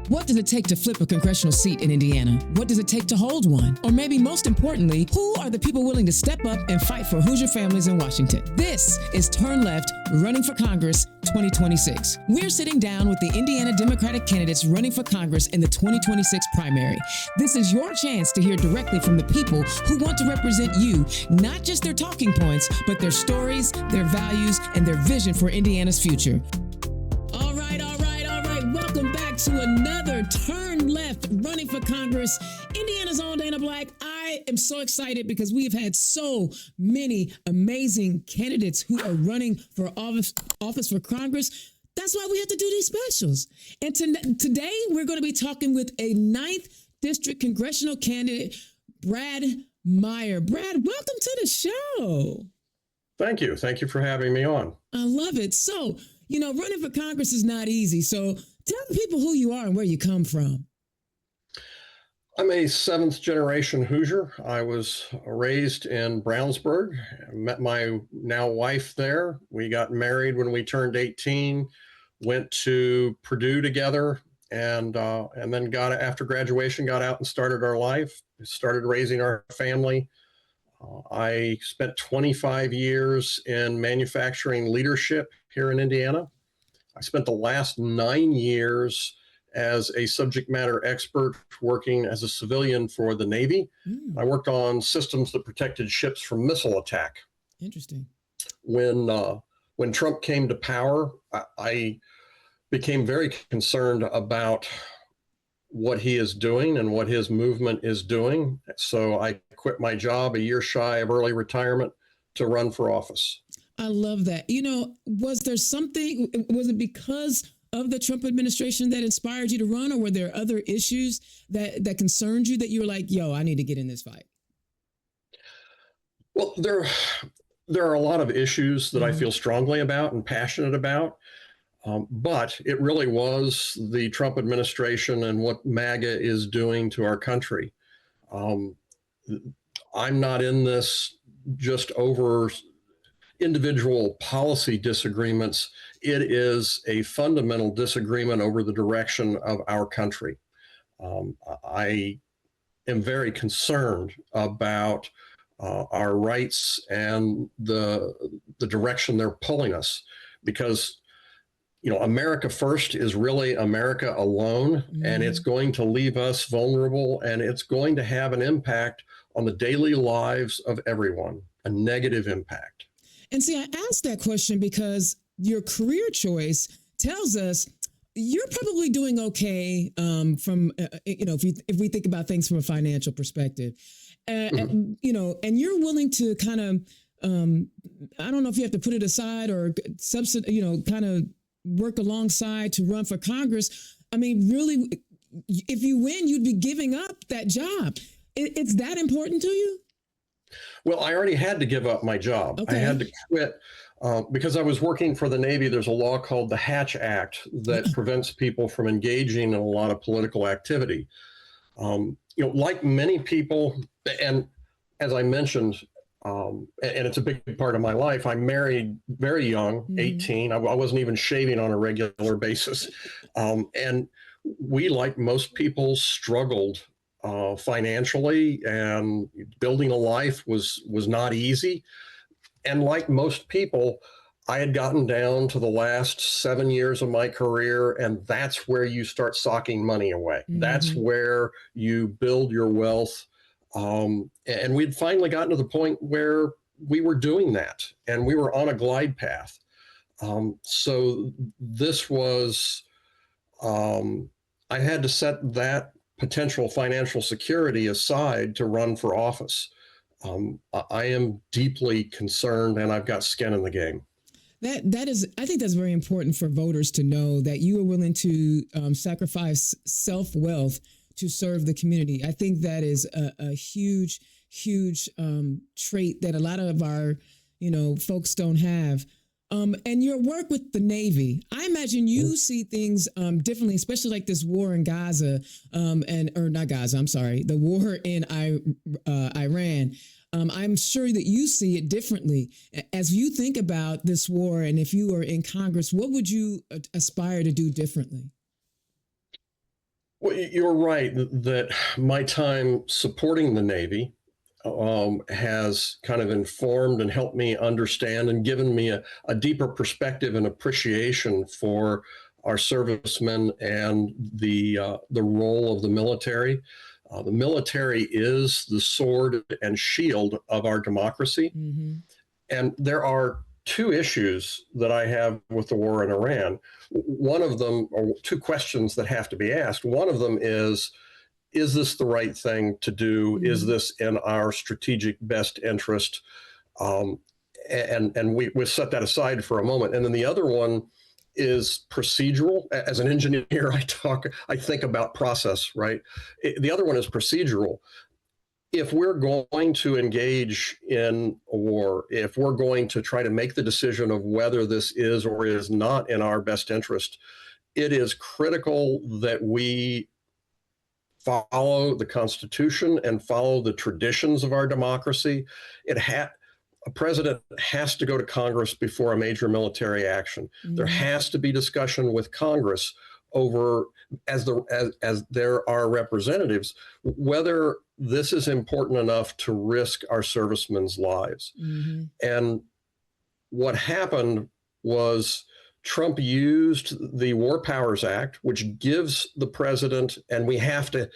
What does it take to flip a congressional seat in Indiana? What does it take to hold one? Or maybe most importantly, who are the people willing to step up and fight for Hoosier families in Washington? This is Turn Left, Running for Congress 2026. We're sitting down with the Indiana Democratic candidates running for Congress in the 2026 primary. This is your chance to hear directly from the people who want to represent you, not just their talking points, but their stories, their values, and their vision for Indiana's future. All right. Welcome back to another Turn Left, Running for Congress. Indiana's own Dana Black. I am so excited because we have had so many amazing candidates who are running for office for Congress. That's why we have to do these specials. And today we're going to be talking with a 9th District Congressional candidate, Brad Meyer. Brad, welcome to the show. Thank you. Thank you for having me on. I love it. So, running for Congress is not easy. So tell the people who you are and where you come from. I'm a 7th generation Hoosier. I was raised in Brownsburg. I met my now wife there. We got married when we turned 18, went to Purdue together, and then after graduation, got out and started our life, started raising our family. I spent 25 years in manufacturing leadership here in Indiana. I spent the last 9 years as a subject matter expert working as a civilian for the Navy. I worked on systems that protected ships from missile attack. Interesting. When Trump came to power, I became very concerned about what he is doing and what his movement is doing. So I quit my job a year shy of early retirement to run for office. I love that. Was it because of the Trump administration that inspired you to run, or were there other issues that concerned you that you were like, I need to get in this fight? Well, there are a lot of issues that I feel strongly about and passionate about. But it really was the Trump administration and what MAGA is doing to our country. I'm not in this just over individual policy disagreements. It is a fundamental disagreement over the direction of our country. I am very concerned about our rights and the direction they're pulling us, because America first is really America alone, and it's going to leave us vulnerable, and it's going to have an impact on the daily lives of everyone, a negative impact. And see, I asked that question because your career choice tells us you're probably doing okay if we think about things from a financial perspective, and you're willing to kind of, I don't know if you have to put it aside or kind of work alongside to run for Congress. I mean, really, if you win, you'd be giving up that job. It's that important to you? Well, I already had to give up my job. Okay. I had to quit because I was working for the Navy. There's a law called the Hatch Act that prevents people from engaging in a lot of political activity. Like many people, and as I mentioned, and it's a big part of my life, I married very young, 18. I wasn't even shaving on a regular basis. And we, like most people, struggled financially, and building a life was not easy. And like most people, I had gotten down to the last 7 years of my career, and that's where you start socking money away. That's where you build your wealth. And we'd finally gotten to the point where we were doing that, and we were on a glide path. So this was, I had to set that potential financial security aside to run for office. I am deeply concerned, and I've got skin in the game. That is, I think that's very important for voters to know, that you are willing to sacrifice self-wealth to serve the community. I think that is a huge trait that a lot of our, folks don't have. And your work with the Navy, I imagine you see things differently, especially like this war in Gaza, the war in Iran. I'm sure that you see it differently. As you think about this war, and if you were in Congress, what would you aspire to do differently? Well, you're right that my time supporting the Navy has kind of informed and helped me understand and given me a deeper perspective and appreciation for our servicemen and the role of the military. The military is the sword and shield of our democracy. Mm-hmm. And there are two issues that I have with the war in Iran. One of them, or two questions that have to be asked. One of them is this the right thing to do? Mm-hmm. Is this in our strategic best interest? Um, and we set that aside for a moment. And then the other one is procedural. As an engineer, I think about process, right? The other one is procedural. If we're going to engage in a war, if we're going to try to make the decision of whether this is or is not in our best interest, it is critical that we follow the Constitution and follow the traditions of our democracy. A president has to go to Congress before a major military action. Mm-hmm. There has to be discussion with Congress over, as there are representatives, whether this is important enough to risk our servicemen's lives. Mm-hmm. And what happened was Trump used the War Powers Act, which gives the president, and we have to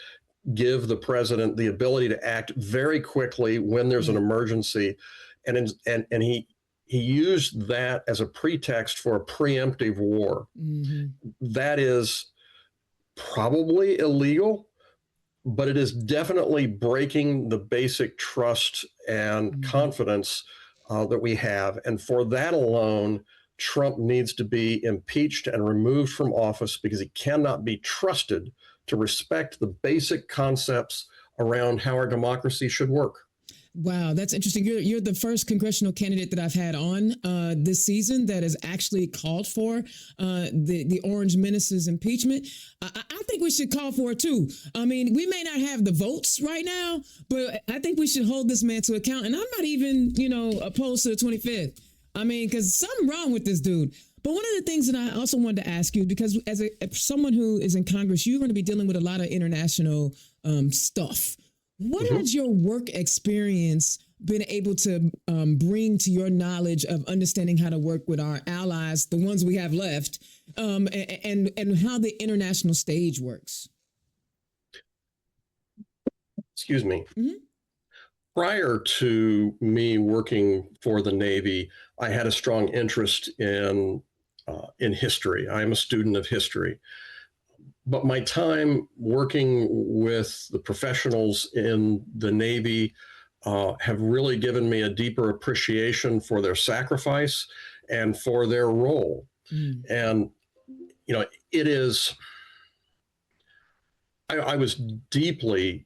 give the president the ability to act very quickly when there's an emergency. And he used that as a pretext for a preemptive war. Mm-hmm. That is probably illegal, but it is definitely breaking the basic trust and confidence that we have. And for that alone, Trump needs to be impeached and removed from office because he cannot be trusted to respect the basic concepts around how our democracy should work. Wow, that's interesting. You're the first congressional candidate that I've had on this season that has actually called for the Orange Menace's impeachment. I think we should call for it too. I mean, we may not have the votes right now, but I think we should hold this man to account. And I'm not even, opposed to the 25th. I mean, because something wrong with this dude. But one of the things that I also wanted to ask you, because as someone who is in Congress, you're going to be dealing with a lot of international stuff. What has your work experience been able to bring to your knowledge of understanding how to work with our allies, the ones we have left, and how the international stage works? Excuse me. Mm-hmm. Prior to me working for the Navy, I had a strong interest in history. I'm a student of history. But my time working with the professionals in the Navy have really given me a deeper appreciation for their sacrifice and for their role. Mm. And, it is, I'm deeply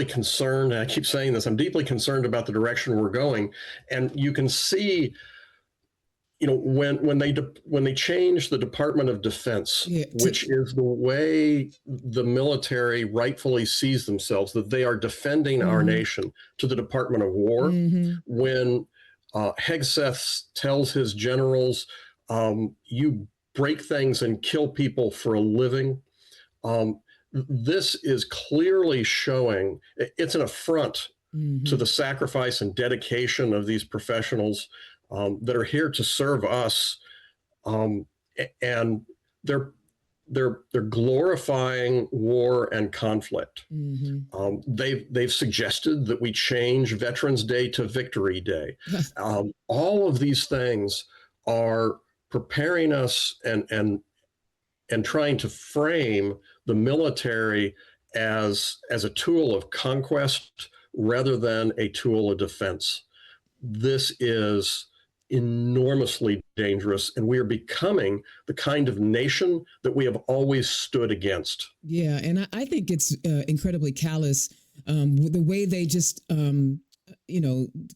concerned, and I keep saying this, I'm deeply concerned about the direction we're going. And you can see, when they change the Department of Defense, which is the way the military rightfully sees themselves, that they are defending our nation, to the Department of War, when Hegseth tells his generals, you break things and kill people for a living. This is clearly showing it's an affront to the sacrifice and dedication of these professionals that are here to serve us, and they're glorifying war and conflict. They've suggested that we change Veterans Day to Victory Day. All of these things are preparing us and trying to frame the military as a tool of conquest rather than a tool of defense. This is enormously dangerous, and we are becoming the kind of nation that we have always stood against. Yeah, and I think it's incredibly callous, the way they just,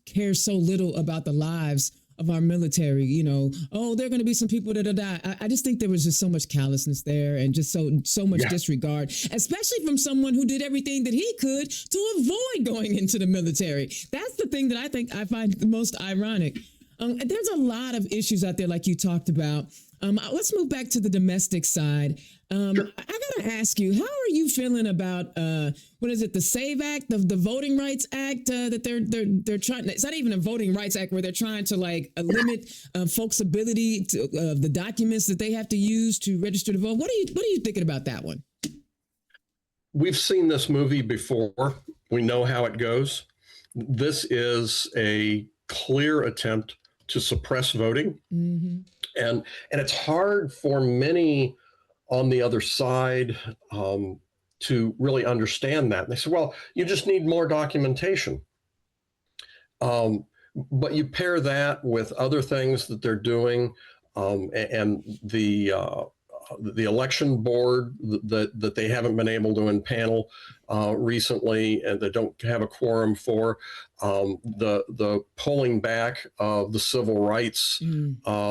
care so little about the lives of our military. There are going to be some people that will die. I just think there was just so much callousness there, and just so much disregard, especially from someone who did everything that he could to avoid going into the military. That's the thing that I find the most ironic. There's a lot of issues out there, like you talked about. Let's move back to the domestic side. Sure. I got to ask you, how are you feeling about what is it, the SAVE Act, the Voting Rights Act that they're trying? It's not even a Voting Rights Act where they're trying to like limit folks' ability to the documents that they have to use to register to vote. What are you thinking about that one? We've seen this movie before. We know how it goes. This is a clear attempt to suppress voting. Mm-hmm. And it's hard for many on the other side to really understand that. And they say, well, you just need more documentation. But you pair that with other things that they're doing, and the election board that they haven't been able to impanel recently, and they don't have a quorum for, the pulling back of the civil rights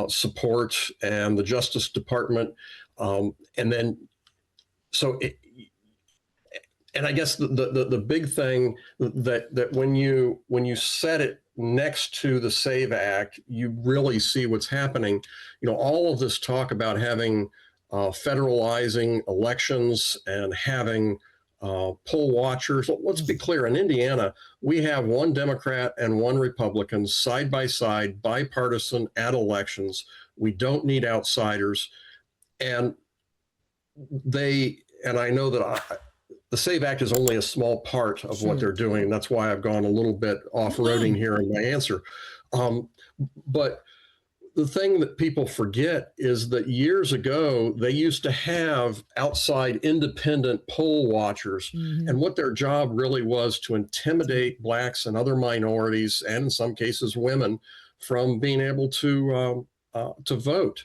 support and the Justice Department, and then so. And I guess the big thing that when you set it next to the SAVE Act, you really see what's happening. You know, all of this talk about having federalizing elections and having poll watchers. Let's be clear, in Indiana, we have one Democrat and one Republican side by side, bipartisan at elections. We don't need outsiders. And I know that the SAVE Act is only a small part of what they're doing. That's why I've gone a little bit off-roading here in my answer. But the thing that people forget is that years ago, they used to have outside independent poll watchers. Mm-hmm. And what their job really was to intimidate Blacks and other minorities, and in some cases women, from being able to vote.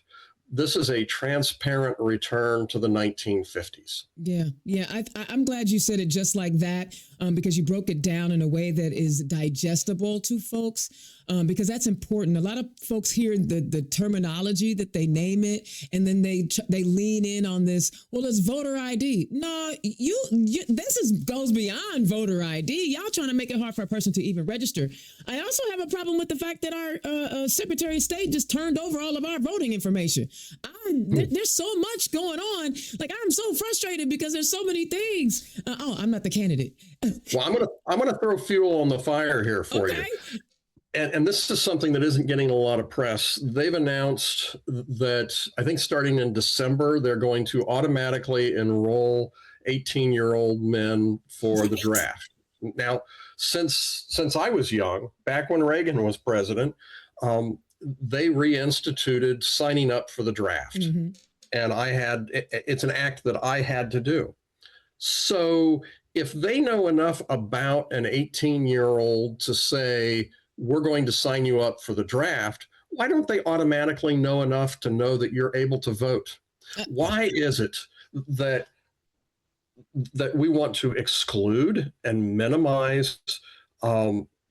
This is a transparent return to the 1950s. Yeah. I'm glad you said it just like that, because you broke it down in a way that is digestible to folks, because that's important. A lot of folks hear the terminology that they name it, and then they lean in on this. Well, it's voter ID. No, this goes beyond voter ID. Y'all trying to make it hard for a person to even register. I also have a problem with the fact that our Secretary of State just turned over all of our voting information. There's so much going on. Like, I'm so frustrated because there's so many things. I'm not the candidate. Well, I'm gonna throw fuel on the fire here for you. And this is something that isn't getting a lot of press. They've announced that I think starting in December, they're going to automatically enroll 18-year-old men for the draft. Now, since I was young, back when Reagan was president, they reinstituted signing up for the draft. Mm-hmm. And it's an act that I had to do. So if they know enough about an 18-year-old to say, we're going to sign you up for the draft, why don't they automatically know enough to know that you're able to vote? Why is it that we want to exclude and minimize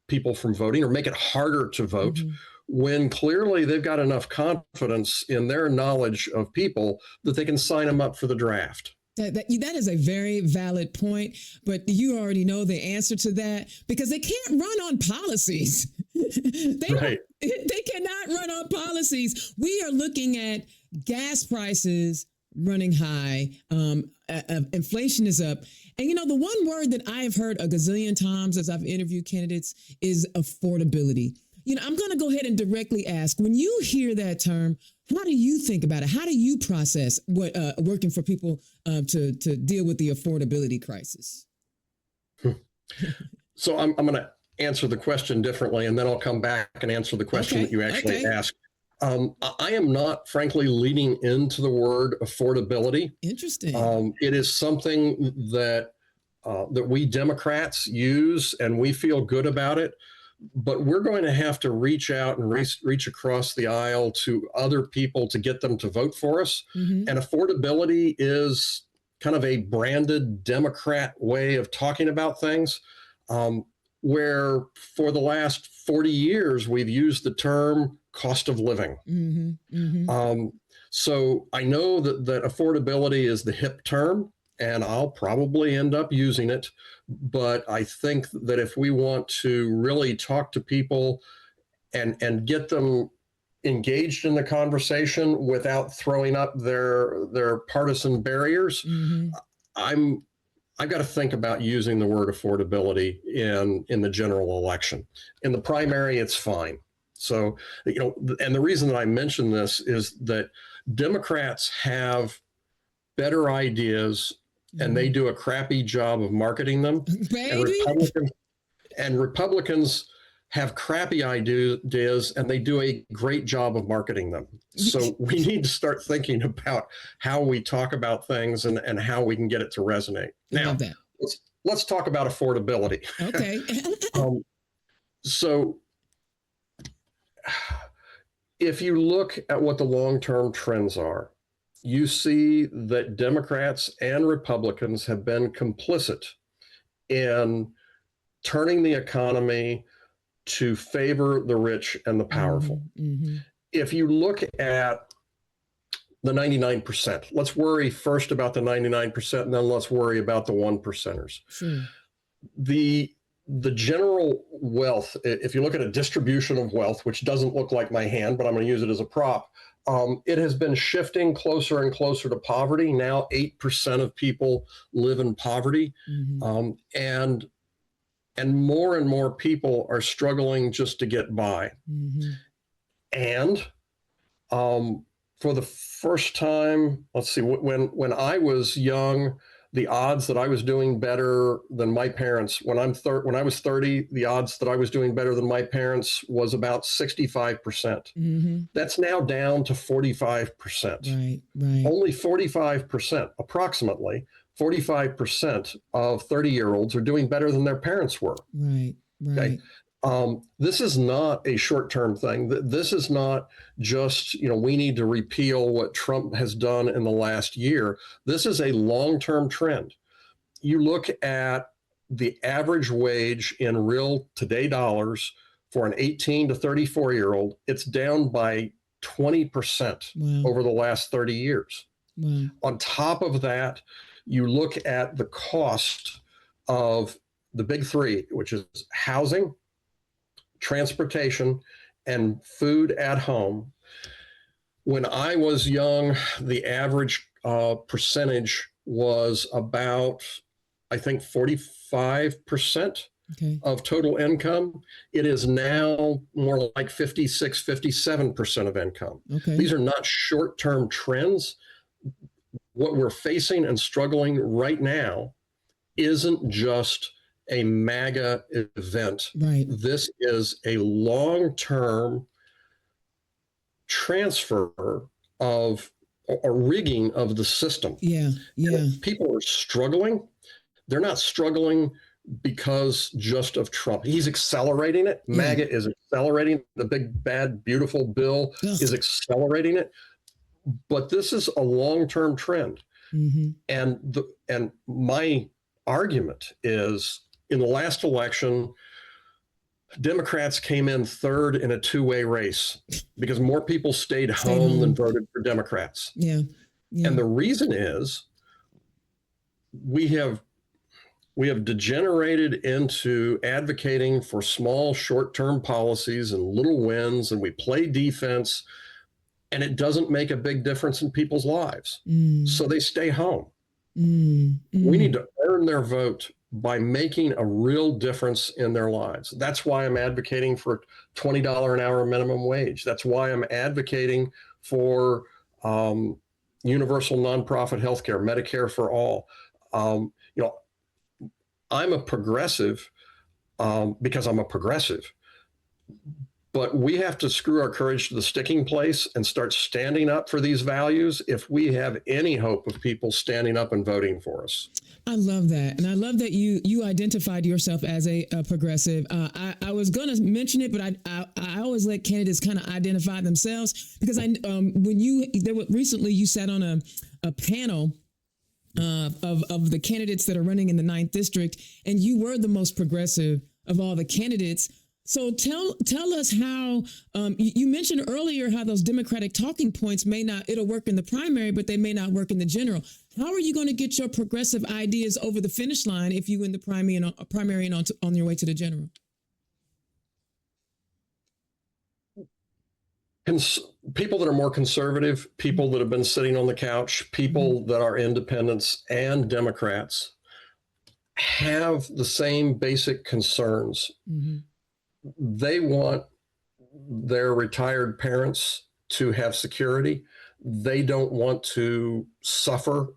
people from voting, or make it harder to vote, mm-hmm. when clearly they've got enough confidence in their knowledge of people that they can sign them up for the draft? That is a very valid point, but you already know the answer to that, because they can't run on policies. They cannot run on policies. We are looking at gas prices running high. Inflation is up. And, the one word that I have heard a gazillion times as I've interviewed candidates is affordability. I'm going to go ahead and directly ask, when you hear that term, how do you think about it? How do you process what working for people to deal with the affordability crisis? So I'm going to answer the question differently, and then I'll come back and answer the question that you actually asked. I am not, frankly, leaning into the word affordability. Interesting. It is something that we Democrats use, and we feel good about it. But we're going to have to reach out and reach across the aisle to other people to get them to vote for us. Mm-hmm. And affordability is kind of a branded Democrat way of talking about things, where for the last 40 years, we've used the term cost of living. Mm-hmm. Mm-hmm. So I know that affordability is the hip term, and I'll probably end up using it. But I think that if we want to really talk to people and get them engaged in the conversation without throwing up their partisan barriers, I've got to think about using the word affordability in the general election. In the primary, it's fine. So, and the reason that I mention this is that Democrats have better ideas and they do a crappy job of marketing them. And Republicans have crappy ideas and they do a great job of marketing them. So we need to start thinking about how we talk about things and how we can get it to resonate. Now, let's talk about affordability. Okay. So if you look at what the long-term trends are, you see that Democrats and Republicans have been complicit in turning the economy to favor the rich and the powerful. If you look at the 99%, let's worry first about the 99% and then let's worry about the 1%ers. Sure. The general wealth, if you look at a distribution of wealth, which doesn't look like my hand, but I'm going to use it as a prop, it has been shifting closer and closer to poverty. Now 8% of people live in poverty. And more people are struggling just to get by. And for the first time, let's see, when I was young, the odds that I was doing better than my parents, when I was 30, the odds that I was doing better than my parents was about 65%. That's now down to 45%. Right. Only 45%, approximately 45% of 30-year-olds are doing better than their parents were. Right. Okay? This is not a short-term thing. This is not just, we need to repeal what Trump has done in the last year. This is a long-term trend. You look at the average wage in real today dollars for an 18 to 34-year-old, it's down by 20% over the last 30 years. On top of that, you look at the cost of the big three, which is housing, transportation, and food at home. When I was young, the average percentage was about, I think, 45% of total income. It is now more like 56, 57% of income. These are not short-term trends. What we're facing and struggling right now isn't just a MAGA event. This is a long-term transfer of a rigging of the system. People are struggling. They're not struggling because just of Trump. He's accelerating it. MAGA is accelerating. The big, bad, beautiful bill is accelerating it. But this is a long-term trend. And my argument is, in the last election, Democrats came in third in a two-way race because more people stayed home than voted for Democrats. And the reason is we have degenerated into advocating for small, short-term policies and little wins, and we play defense, and it doesn't make a big difference in people's lives. So they stay home. We need to earn their vote by making a real difference in their lives. That's why I'm advocating for $20 an hour minimum wage. That's why I'm advocating for universal nonprofit healthcare, Medicare for all. I'm a progressive because I'm a progressive. But we have to screw our courage to the sticking place and start standing up for these values if we have any hope of people standing up and voting for us. I love that. And I love that you identified yourself as a progressive. I was going to mention it, but I always let candidates kind of identify themselves because recently you sat on a panel of the candidates that are running in the 9th district, and you were the most progressive of all the candidates. So tell us how, you mentioned earlier how those Democratic talking points it'll work in the primary, but they may not work in the general. How are you going to get your progressive ideas over the finish line if you win the primary and on your way to the general? people that are more conservative, people that have been sitting on the couch, people that are independents and Democrats have the same basic concerns. Mm-hmm. They want their retired parents to have security. They don't want to suffer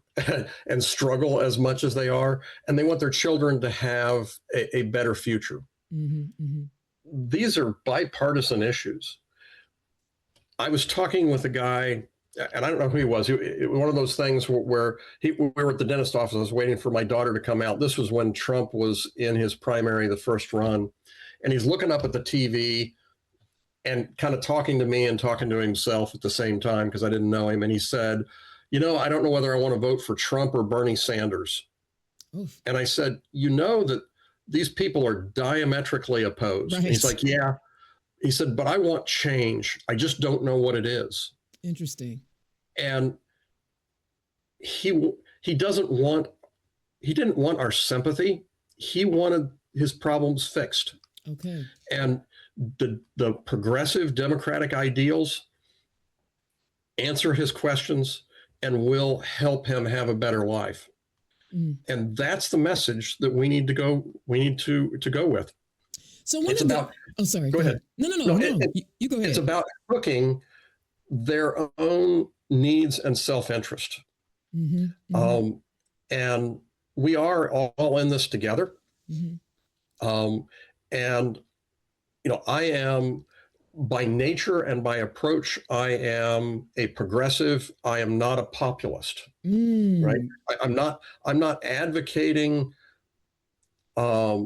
and struggle as much as they are. And they want their children to have a better future. Mm-hmm. Mm-hmm. These are bipartisan issues. I was talking with a guy, and I don't know who he was. One of those things where we were at the dentist office. I was waiting for my daughter to come out. This was when Trump was in his primary, the first run. And he's looking up at the TV and kind of talking to me and talking to himself at the same time because I didn't know him. And he said, I don't know whether I want to vote for Trump or Bernie Sanders. Oof. And I said, that these people are diametrically opposed. Right. And he's like, yeah. He said, but I want change. I just don't know what it is. Interesting. And he didn't want our sympathy. He wanted his problems fixed. Okay. And the progressive Democratic ideals answer his questions and will help him have a better life. Mm. And that's the message that we need to go with. So sorry. Go ahead. No. You go ahead. It's about hooking their own needs and self-interest. Mm-hmm. Mm-hmm. And we are all in this together. Mm-hmm. And I am, by nature and by approach, I am a progressive. I am not a populist, right? I'm not advocating. I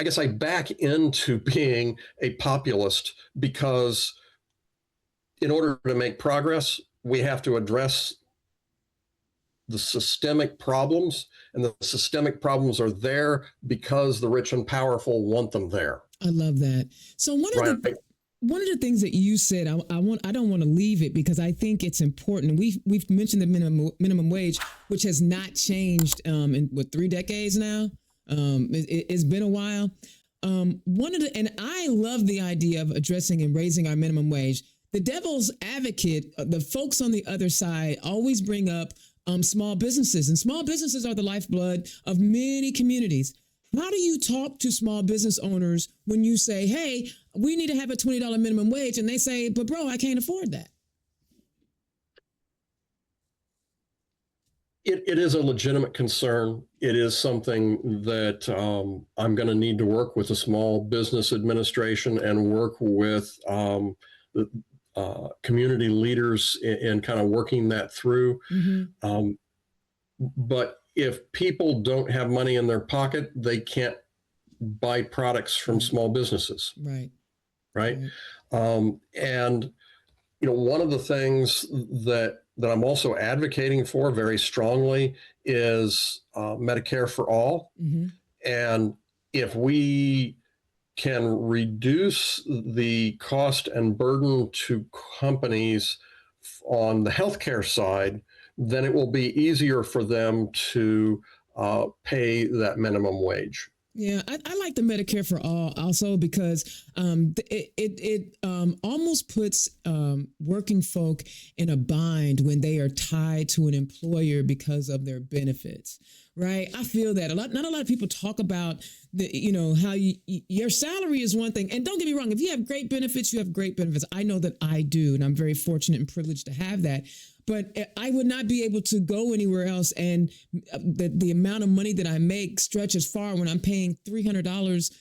guess I back into being a populist because in order to make progress, we have to address the systemic problems, and the systemic problems are there because the rich and powerful want them there. I love that. So one of the things that you said, I don't want to leave it because I think it's important. We've mentioned the minimum wage, which has not changed in 3 decades now. It's been a while. And I love the idea of addressing and raising our minimum wage. The devil's advocate, the folks on the other side always bring up small businesses, and small businesses are the lifeblood of many communities. How do you talk to small business owners when you say, hey, we need to have a $20 minimum wage? And they say, but bro, I can't afford that. It is a legitimate concern. It is something that I'm going to need to work with the Small Business Administration and work with the community leaders in kind of working that through. Mm-hmm. But if people don't have money in their pocket, they can't buy products from small businesses. Right. And, one of the things that I'm also advocating for very strongly is Medicare for all. Mm-hmm. And if we can reduce the cost and burden to companies on the healthcare side, then it will be easier for them to pay that minimum wage. Yeah, I like the Medicare for all also because it almost puts working folk in a bind when they are tied to an employer because of their benefits, right? I feel that not a lot of people talk about how your salary is one thing. And don't get me wrong, if you have great benefits, you have great benefits. I know that I do, and I'm very fortunate and privileged to have that. But I would not be able to go anywhere else. And the amount of money that I make stretches far when I'm paying $300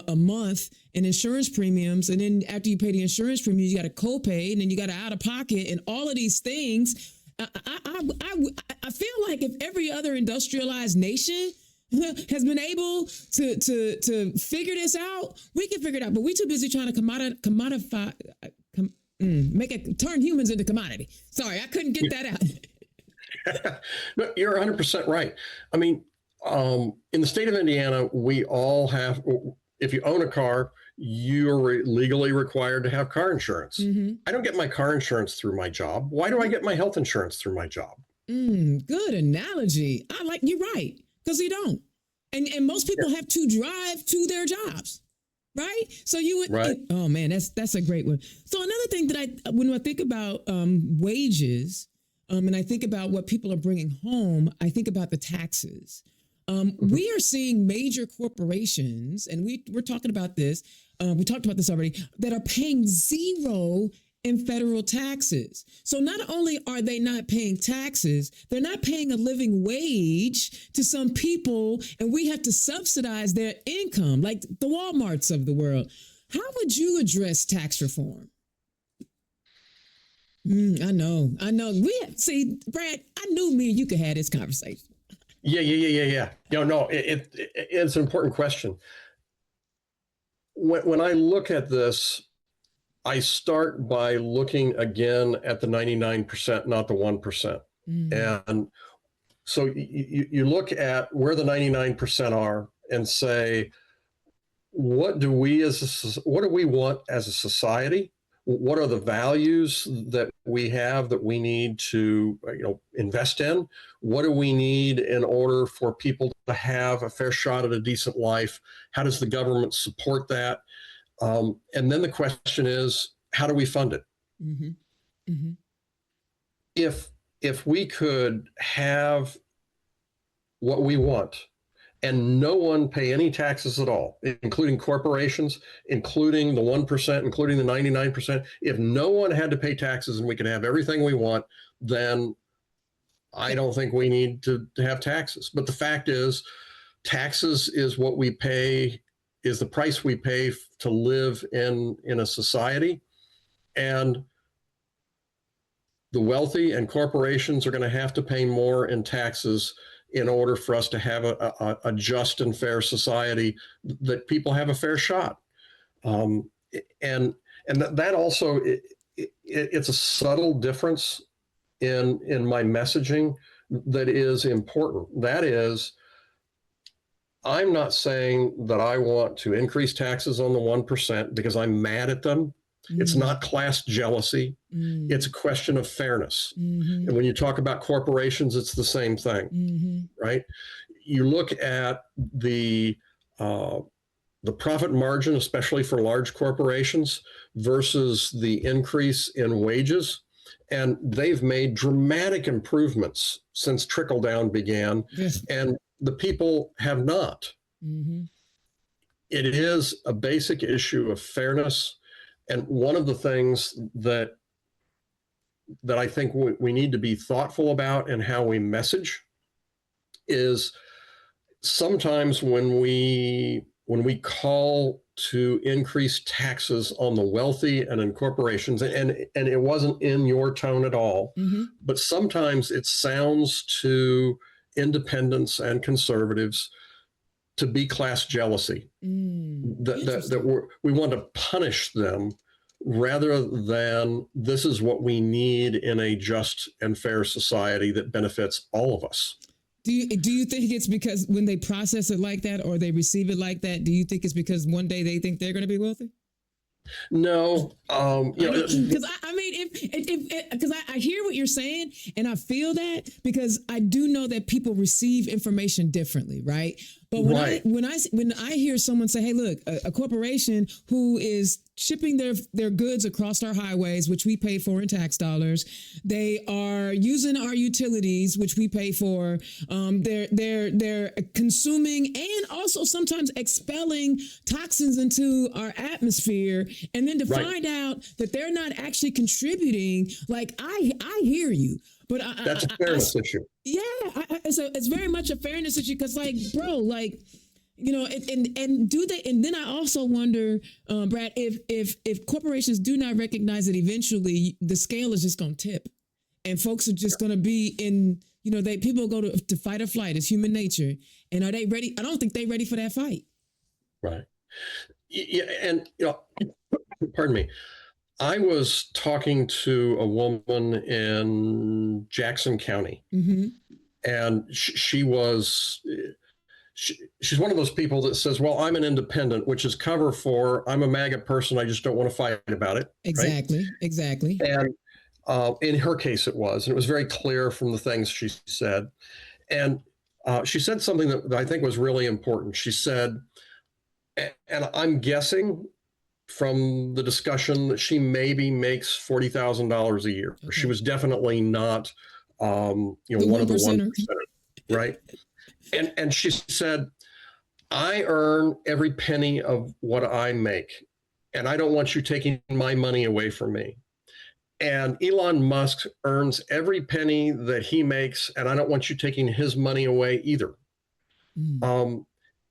a month in insurance premiums. And then after you pay the insurance premiums, you got a copay, and then you got an out of pocket and all of these things. I feel like if every other industrialized nation has been able to figure this out, we can figure it out. But we're too busy trying to turn humans into commodity. Sorry, I couldn't get that out. No, you're 100% right. I mean, in the state of Indiana, we all have, if you own a car, you're legally required to have car insurance. Mm-hmm. I don't get my car insurance through my job. Why do I get my health insurance through my job? Good analogy. You're right, because you don't. And most people have to drive to their jobs. Right. So you would, Right. oh man, that's a great one. So another thing that when I think about wages, and I think about what people are bringing home, I think about the taxes. We are seeing major corporations, and we're talking about this. We talked about this already, that are paying zero in federal taxes. So not only are they not paying taxes, they're not paying a living wage to some people, and we have to subsidize their income, like the Walmarts of the world. How would you address tax reform? I know. See, Brad, I knew me and you could have this conversation. Yeah. No, it's an important question. When I look at this, I start by looking again at the 99%, not the 1%. And so you look at where the 99% are and say, what do we want as a society? What are the values that we have that we need to invest in? What do we need in order for people to have a fair shot at a decent life? How does the government support that? And then the question is, how do we fund it? Mm-hmm. Mm-hmm. If we could have what we want and no one pay any taxes at all, including corporations, including the 1%, including the 99%, if no one had to pay taxes and we could have everything we want, then I don't think we need to have taxes. But the fact is, taxes is what we pay, is the price we pay to live in a society. And the wealthy and corporations are going to have to pay more in taxes in order for us to have a just and fair society that people have a fair shot. And that also, it's a subtle difference in my messaging that is important. That is, I'm not saying that I want to increase taxes on the 1% because I'm mad at them. It's not class jealousy. It's a question of fairness. And when you talk about corporations, it's the same thing, right? You look at the profit margin, especially for large corporations, versus the increase in wages. And they've made dramatic improvements since trickle down began. Yes. And the people have not. It is a basic issue of fairness. And one of the things that I think we need to be thoughtful about and how we message is sometimes when we call to increase taxes on the wealthy and in corporations, and it wasn't in your tone at all, but sometimes it sounds to independents and conservatives to be class jealousy, that we want to punish them rather than this is what we need in a just and fair society that benefits all of us. Do you think it's because when they process it like that or they receive it like that, do you think it's because one day they think they're going to be wealthy? No, because I mean, because I hear what you're saying and I feel that because I do know that people receive information differently, right? But when I hear someone say, "Hey, look, a corporation who is shipping their goods across our highways, which we pay for in tax dollars, they are using our utilities, which we pay for. They're consuming and also sometimes expelling toxins into our atmosphere, and then to find out that they're not actually contributing. Like I hear you." But that's a fairness issue. Yeah, it's very much a fairness issue because, like, bro, like, and do they? And then I also wonder, Brad, if corporations do not recognize that eventually the scale is just going to tip, and folks are just going to be in, people go to fight or flight. It's human nature, and are they ready? I don't think they're ready for that fight. Right. Yeah, and pardon me. I was talking to a woman in Jackson County, and she's one of those people that says, well, I'm an independent, which is cover for I'm a MAGA person. I just don't want to fight about it. Exactly. Right? Exactly. And in her case, it was very clear from the things she said. And she said something that I think was really important. She said, And I'm guessing from the discussion that she maybe makes $40,000 a year. Okay. She was definitely not, one of the 1%, right? And she said, I earn every penny of what I make, and I don't want you taking my money away from me. And Elon Musk earns every penny that he makes, and I don't want you taking his money away either.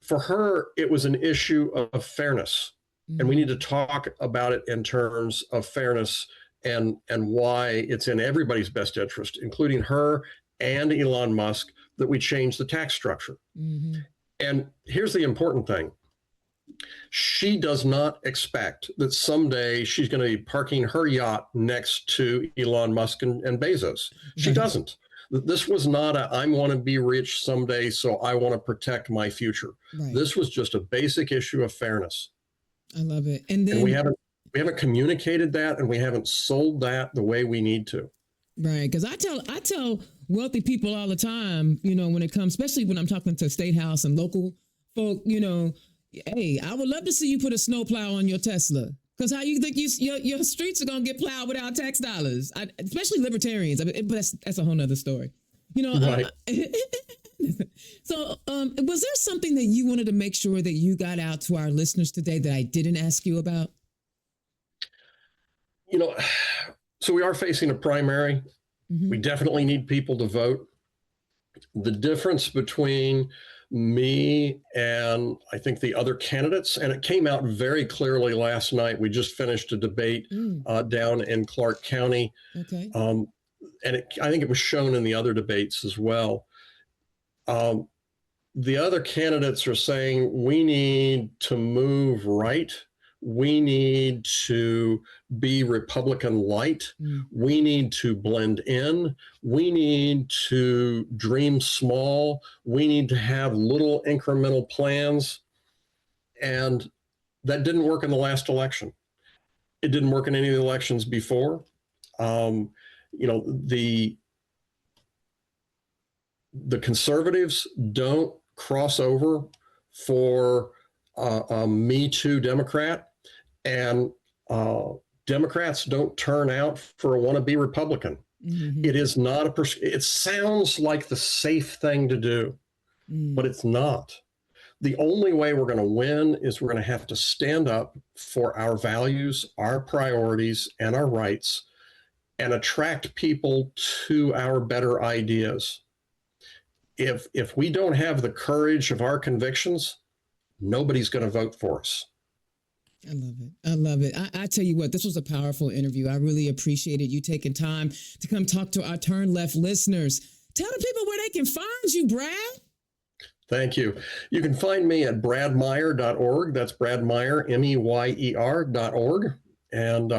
For her, it was an issue of fairness. And we need to talk about it in terms of fairness and why it's in everybody's best interest, including her and Elon Musk, that we change the tax structure. And here's the important thing. She does not expect that someday she's going to be parking her yacht next to Elon Musk and Bezos. She doesn't. This was not I want to be rich someday, so I want to protect my future. Right. This was just a basic issue of fairness. I love it. And then we haven't communicated that, and we haven't sold that the way we need to. Right. Because I tell wealthy people all the time, when it comes, especially when I'm talking to state house and local folk, hey, I would love to see you put a snowplow on your Tesla. Because how you think your streets are going to get plowed without tax dollars, especially libertarians. But that's a whole nother story. Right. So was there something that you wanted to make sure that you got out to our listeners today that I didn't ask you about? So we are facing a primary. We definitely need people to vote. The difference between me and I think the other candidates, and it came out very clearly last night. We just finished a debate down in Clark County. Okay. And I think it was shown in the other debates as well. The other candidates are saying we need to move right. We need to be Republican light. We need to blend in. We need to dream small. We need to have little incremental plans. And that didn't work in the last election. It didn't work in any of the elections before. The conservatives don't cross over for a Me Too Democrat, and Democrats don't turn out for a wannabe Republican. It is not it sounds like the safe thing to do, but it's not. The only way we're going to win is we're going to have to stand up for our values, our priorities, and our rights, and attract people to our better ideas. If we don't have the courage of our convictions, nobody's going to vote for us. I love it. I love it. I tell you what, this was a powerful interview. I really appreciated you taking time to come talk to our Turn Left listeners. Tell the people where they can find you, Brad. Thank you. You can find me at bradmeyer.org. That's Brad Meyer, MEYER.org. And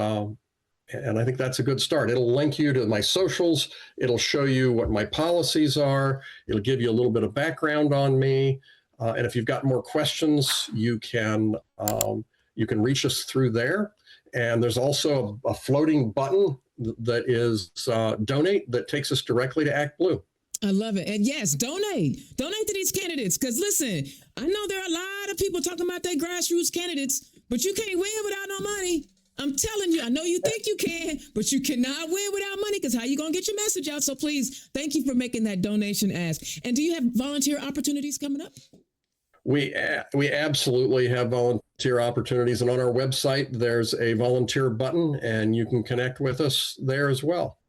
I think that's a good start. It'll link you to my socials. It'll show you what my policies are. It'll give you a little bit of background on me. And if you've got more questions, you can reach us through there. And there's also a floating button that is donate that takes us directly to Act Blue. I love it. And yes, donate to these candidates. Because listen, I know there are a lot of people talking about their grassroots candidates, but you can't win without no money. I'm telling you, I know you think you can, but you cannot win without money, because how you going to get your message out? So please, thank you for making that donation ask. And do you have volunteer opportunities coming up? We absolutely have volunteer opportunities. And on our website, there's a volunteer button, and you can connect with us there as well.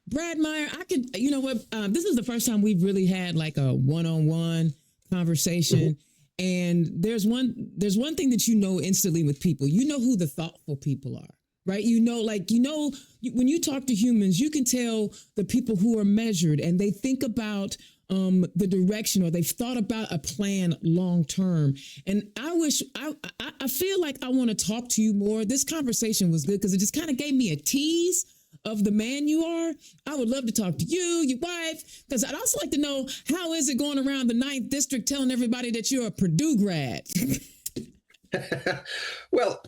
Brad Meyer, you know what? This is the first time we've really had like a one-on-one conversation. And there's one thing that instantly with people. You know who the thoughtful people are, right? When you talk to humans, you can tell the people who are measured and they think about the direction, or they've thought about a plan long term. And I feel like I want to talk to you more. This conversation was good because it just kind of gave me a tease of the man you are. I would love to talk to you, your wife, because I'd also like to know, how is it going around the 9th district telling everybody that you're a Purdue grad? Well,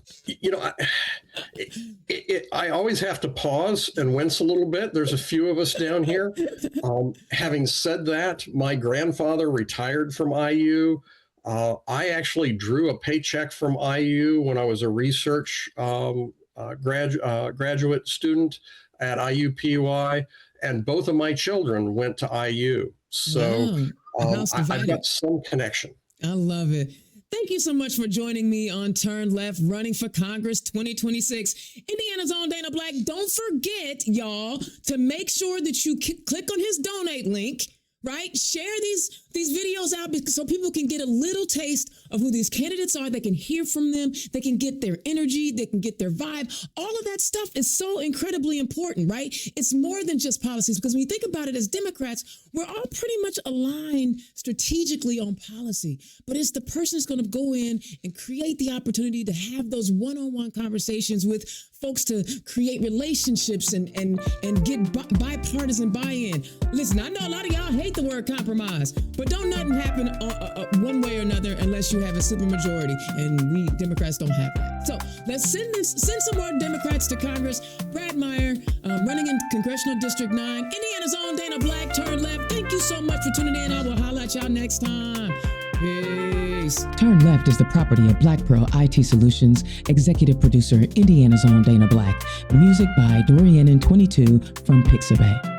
I always have to pause and wince a little bit. There's a few of us down here. Having said that, my grandfather retired from IU. I actually drew a paycheck from IU when I was a research graduate student at IUPUI, and both of my children went to IU. So I've got some connection. I love it. Thank you so much for joining me on Turn Left, running for Congress 2026. Indiana's own Dana Black. Don't forget, y'all, to make sure that you click on his donate link, right? Share these videos out so people can get a little taste of who these candidates are. They can hear from them. They can get their energy. They can get their vibe. All of that stuff is so incredibly important, right? It's more than just policies, because when you think about it, as Democrats, we're all pretty much aligned strategically on policy, but it's the person that's going to go in and create the opportunity to have those one-on-one conversations with folks to create relationships and get bipartisan buy-in. Listen, I know a lot of y'all hate the word compromise, but don't nothing happen one way or another unless you have a supermajority, and we Democrats don't have that. So let's send some more Democrats to Congress. Brad Meyer, running in Congressional District 9, Indiana's own Dana Black, Turn Left. Thank you so much for tuning in. I will holler at y'all next time. Peace. Turn Left is the property of Black Pearl IT Solutions. Executive producer, Indiana's own Dana Black. Music by Dorian in 22 from Pixabay.